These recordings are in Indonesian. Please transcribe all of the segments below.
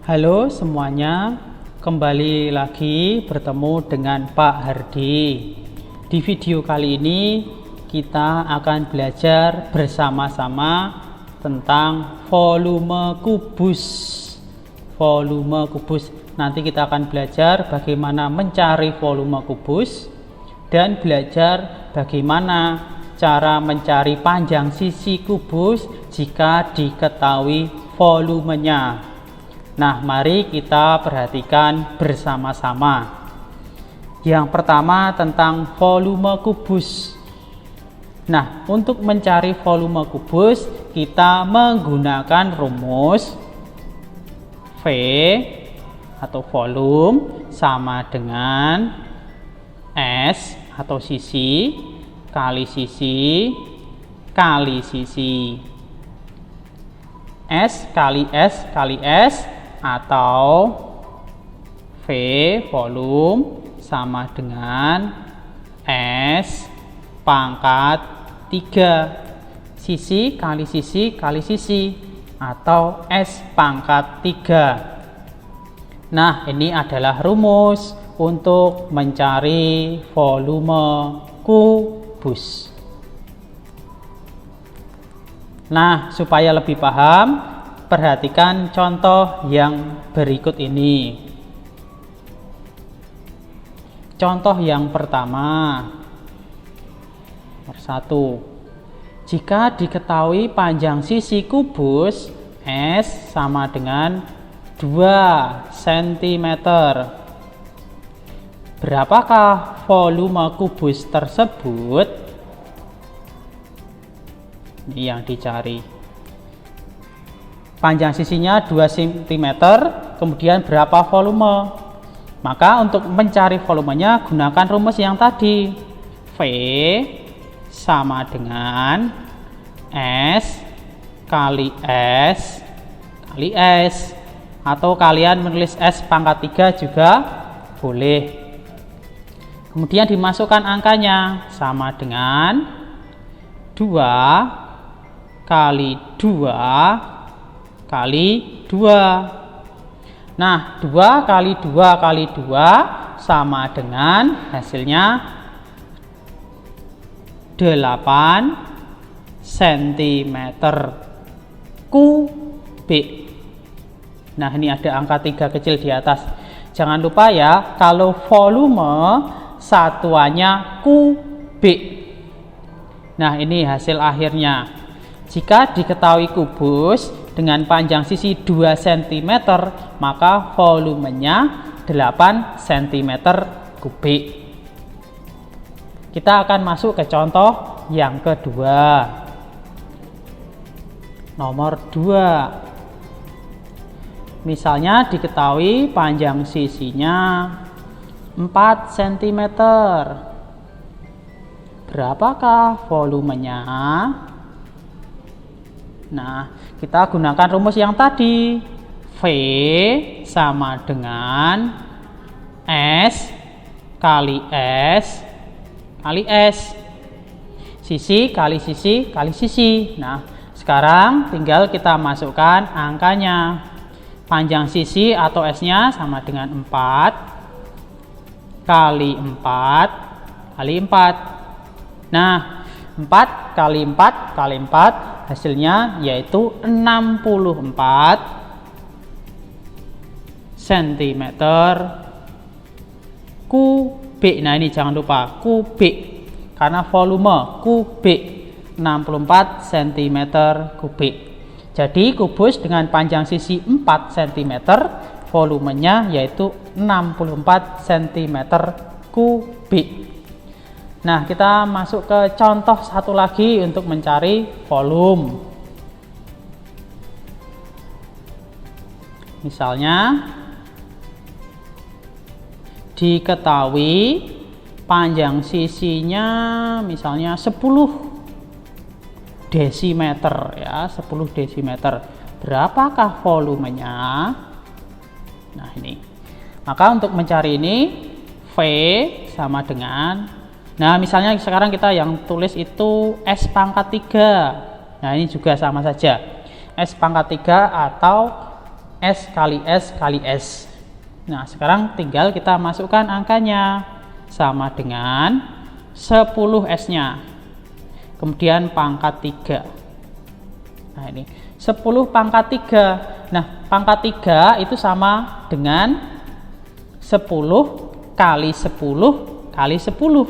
Halo semuanya, kembali lagi bertemu dengan Pak Hardi. Di video kali ini kita akan belajar bersama-sama tentang volume kubus. Volume kubus. Nanti kita akan belajar bagaimana mencari volume kubus dan belajar bagaimana cara mencari panjang sisi kubus jika diketahui volumenya. Nah, mari kita perhatikan bersama-sama. Yang pertama tentang volume kubus. Nah, untuk mencari volume kubus, kita menggunakan rumus V atau volume sama dengan S atau sisi kali sisi kali sisi. S kali S kali S atau V volume sama dengan S pangkat 3 sisi kali sisi kali sisi atau S pangkat 3. Nah, ini adalah rumus untuk mencari volume kubus. Nah, supaya lebih paham, perhatikan contoh yang berikut ini. Contoh yang pertama, nomor 1. Jika diketahui panjang sisi kubus S sama dengan 2 cm, berapakah volume kubus tersebut? Ini yang dicari. Panjang sisinya 2 cm, kemudian berapa volume? Maka untuk mencari volumenya gunakan rumus yang tadi. V sama dengan S kali S kali S, atau kalian menulis S pangkat 3 juga boleh. Kemudian dimasukkan angkanya sama dengan 2 kali 2 kali 2. Nah, 2 kali 2 kali 2 sama dengan hasilnya 8 cm kubik. Nah, ini ada angka 3 kecil di atas. Jangan lupa ya, kalau volume satuannya kubik. Nah, ini hasil akhirnya. Jika diketahui kubus dengan panjang sisi 2 cm, maka volumenya 8 cm kubik. Kita akan masuk ke contoh yang kedua. Nomor 2. Misalnya diketahui panjang sisinya 4 cm. Berapakah volumenya? Nah, kita gunakan rumus yang tadi. V sama dengan S kali S kali S. Sisi kali sisi kali sisi. Nah, sekarang tinggal kita masukkan angkanya. Panjang sisi atau S-nya sama dengan 4 kali 4 kali 4. Nah, 4 kali 4 kali 4 hasilnya yaitu 64 cm kubik. Nah, ini jangan lupa kubik karena volume kubik 64 cm kubik. Jadi kubus dengan panjang sisi 4 cm, volumenya yaitu 64 cm kubik. Nah, kita masuk ke contoh satu lagi untuk mencari volume. Misalnya, diketahui panjang sisinya misalnya 10 desimeter ya, 10 desimeter. Berapakah volumenya? Nah, ini. Maka untuk mencari ini V sama dengan, nah, misalnya sekarang kita yang tulis itu S pangkat 3. Nah, ini juga sama saja. S pangkat 3 atau S kali S kali S. Nah, sekarang tinggal kita masukkan angkanya. Sama dengan 10 S-nya. Kemudian pangkat 3. Nah, ini 10 pangkat 3. Nah, pangkat 3 itu sama dengan 10 kali 10 kali 10.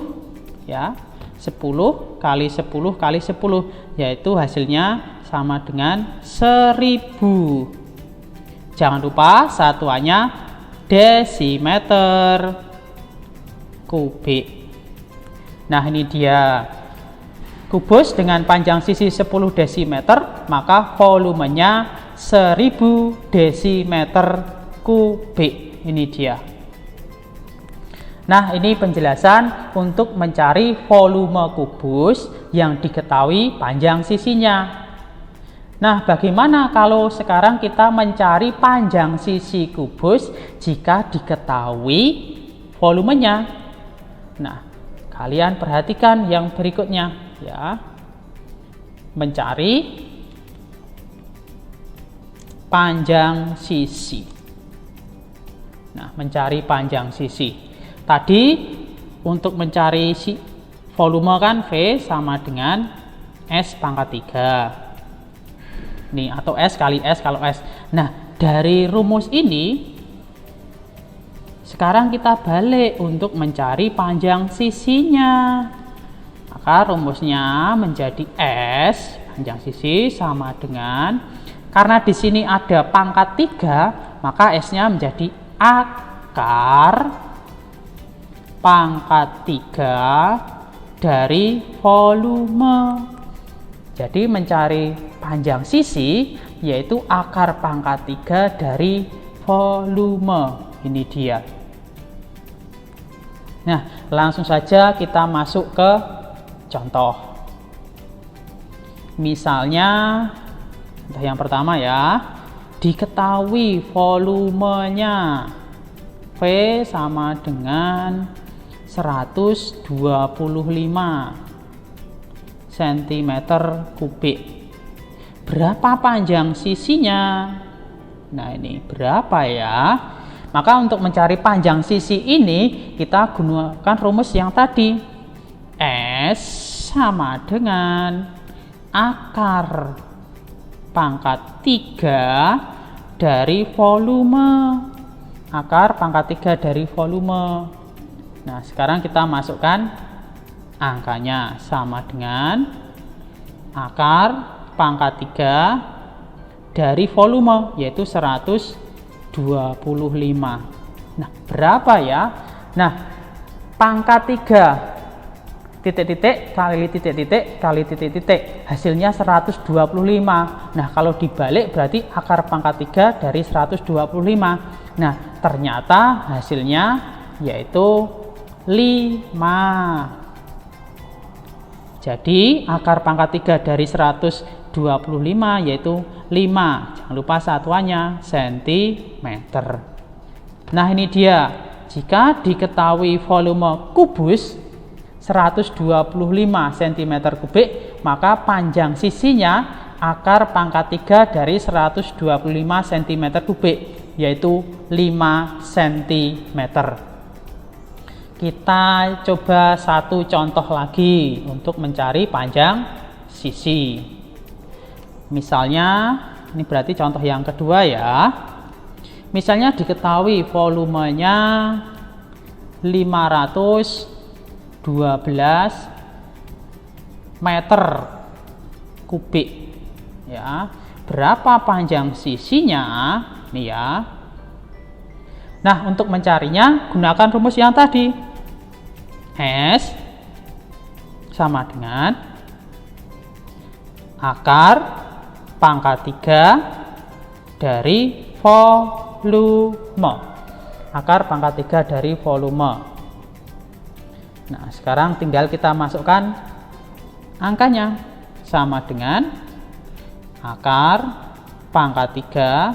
Ya, 10 kali 10 kali 10, yaitu hasilnya sama dengan 1000. Jangan lupa satuannya desimeter kubik. Nah, ini dia kubus dengan panjang sisi 10 desimeter, maka volumenya 1000 desimeter kubik. Ini dia. Nah, ini penjelasan untuk mencari volume kubus yang diketahui panjang sisinya. Nah, bagaimana kalau sekarang kita mencari panjang sisi kubus jika diketahui volumenya? Nah, kalian perhatikan yang berikutnya ya. Mencari panjang sisi. Nah, mencari panjang sisi. Tadi untuk mencari volume kan V sama dengan S pangkat 3. Nih, atau S kali S kalau S. Nah, dari rumus ini sekarang kita balik untuk mencari panjang sisinya. Maka rumusnya menjadi S panjang sisi sama dengan, karena di sini ada pangkat 3, maka S-nya menjadi akar pangkat 3 dari volume. Jadi mencari panjang sisi yaitu akar pangkat 3 dari volume. Ini dia. Nah, langsung saja kita masuk ke contoh. Misalnya yang pertama ya, diketahui volumenya V sama dengan 125 cm kubik. Berapa panjang sisinya? Nah, ini berapa ya? Maka untuk mencari panjang sisi ini kita gunakan rumus yang tadi. S sama dengan akar pangkat 3 dari volume. Akar pangkat 3 dari volume. Nah, sekarang kita masukkan angkanya sama dengan akar pangkat 3 dari volume, yaitu 125. Nah, berapa ya? Nah, pangkat 3 titik-titik kali titik-titik kali titik-titik, hasilnya 125. Nah, kalau dibalik berarti akar pangkat 3 dari 125. Nah, ternyata hasilnya yaitu 5. Jadi akar pangkat 3 dari 125 yaitu 5. Jangan lupa satuannya cm. Nah, ini dia. Jika diketahui volume kubus 125 cm kubik, maka panjang sisinya akar pangkat 3 dari 125 cm kubik yaitu 5 cm. Kita coba satu contoh lagi untuk mencari panjang sisi. Misalnya, ini berarti contoh yang kedua ya. Misalnya diketahui volumenya 512 meter kubik ya. Berapa panjang sisinya? Nih ya. Nah, untuk mencarinya gunakan rumus yang tadi. S sama dengan akar pangkat 3 dari volume. Akar pangkat 3 dari volume. Nah, sekarang tinggal kita masukkan angkanya sama dengan akar pangkat 3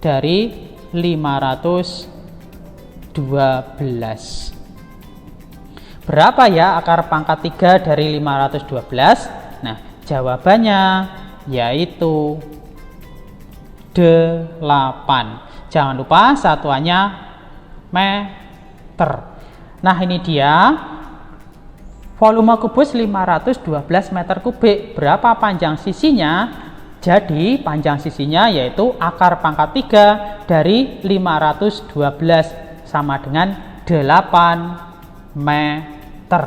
dari 512. Berapa ya akar pangkat 3 dari 512? Nah, jawabannya yaitu Jangan lupa satuannya meter. Nah, ini dia volume kubus 512 meter kubik. Berapa panjang sisinya? Jadi panjang sisinya yaitu akar pangkat 3 dari 512 sama dengan 8 meter.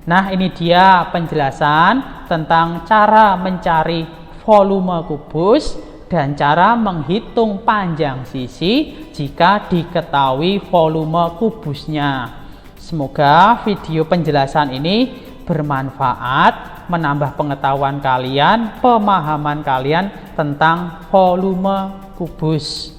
Nah, ini dia penjelasan tentang cara mencari volume kubus dan cara menghitung panjang sisi jika diketahui volume kubusnya. Semoga video penjelasan ini bermanfaat, menambah pengetahuan kalian, pemahaman kalian tentang volume kubus.